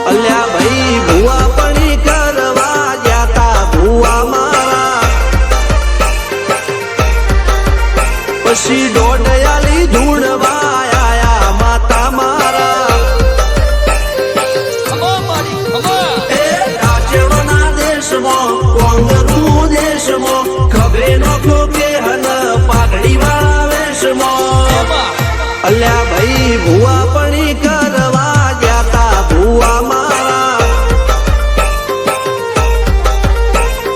અલ્યા ભાઈ ભુવા પણી કરવા જાતા ભુવા મારા પછી દોડયાલી ધૂણવા આયા માતા મારા એ રાજ્યના દેશમાં કોંગનું દેશમાં ખબરે નોખો કે હન પાઘડી વાળા વેશમાં અલ્યા ભાઈ ભુવા પણી કરવા જાતા ભુવા મારા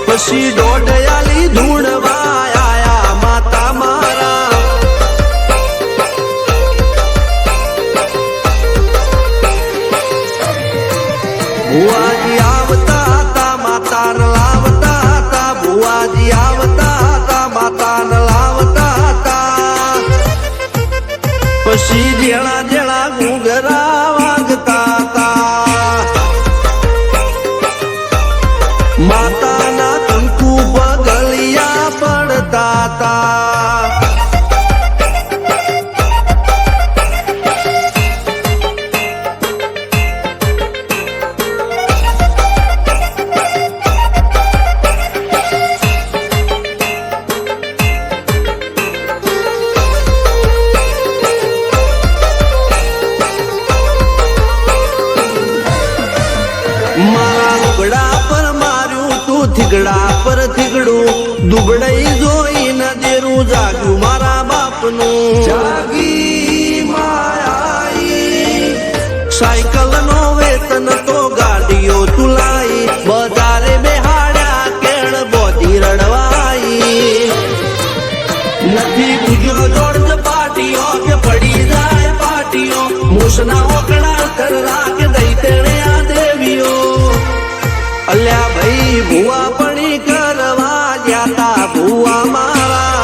પછી દોડયાલી ધૂણવા આયા માતા મારા ભુવાજી આવતા હતા માતા લાવતા હતા ભુવાજી આવતા હતા માતા લાવતા હતા પછી જેણા જેણા ઘૂંઘરા વાગતા હતા માતાના કંકુ પગલિયા પડતા હતા મારા લુગડા પર માર્યું તું થીગડા પર થીગડું દુબળઈ જોઈને દેરું જાગ્યું મારા બાપનું જાગી માયાઈ સાયકલ નો વેતન તો ગાડીઓ તુલાઈ બજારે બેહાડ્યા કેળ બોધી રડવાઈ નથી ગુજરો જોડ પાટીઓ કે પડી જાય પાટીઓ મૂસના ઓકડા કરા કે દઈ તેણે આ દેવીઓ અલ્યા ભાઈ ભુવા પણી કરવા જાતા ભુવા મારા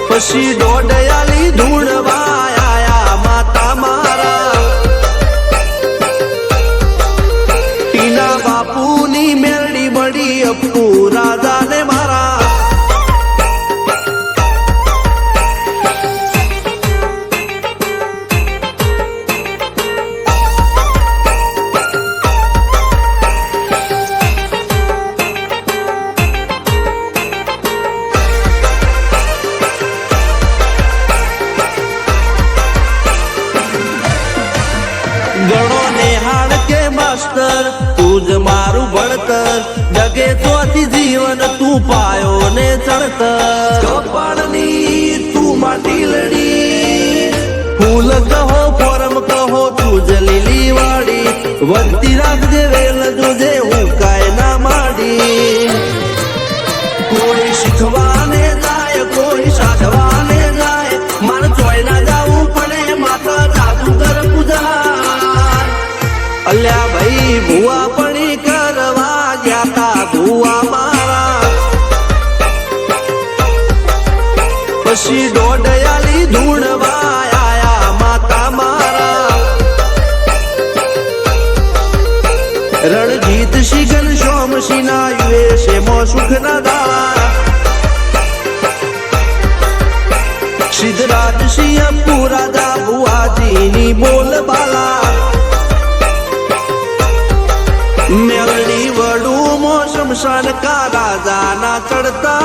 પછી દોડયાલી ધૂણવા આયા માતા મારા ટીના બાપુની મેરડી બળી અપ્પુ રાજાને મારા ગણો નેહાળ કે માસ્ટર તું જ મારું ભણતર જગે તોથી જીવન તું પાયો ને ચણતર કપાળની તું માટીલડી ફૂલ કહો ફોરમ કહો તું જ લીલી વાડી વધતી રાખજે વેલ જોજે હું કાય ના માડી કોઈ શીખવાને જાય કોઈ સાધવાને જાય માર ચોય ના જાવું પડે માતા જાદુગર પૂજા અલ્યા ભાઈ ભુવા પણી કરવા જાતા ભુવા મારા પછી દોડયાલી ધૂણવા આયા માતા મારા રણજીત સિંહ ઘનશ્યામ સિંહ ના યુએસે મો સુખ ના દાળા સિદ્ધરાજ સિંહ અપ્પુ રાજા ભુવાજીની બોલ બાલા મેળડી વડું મો શમશાન કા રાજા ના ચડતા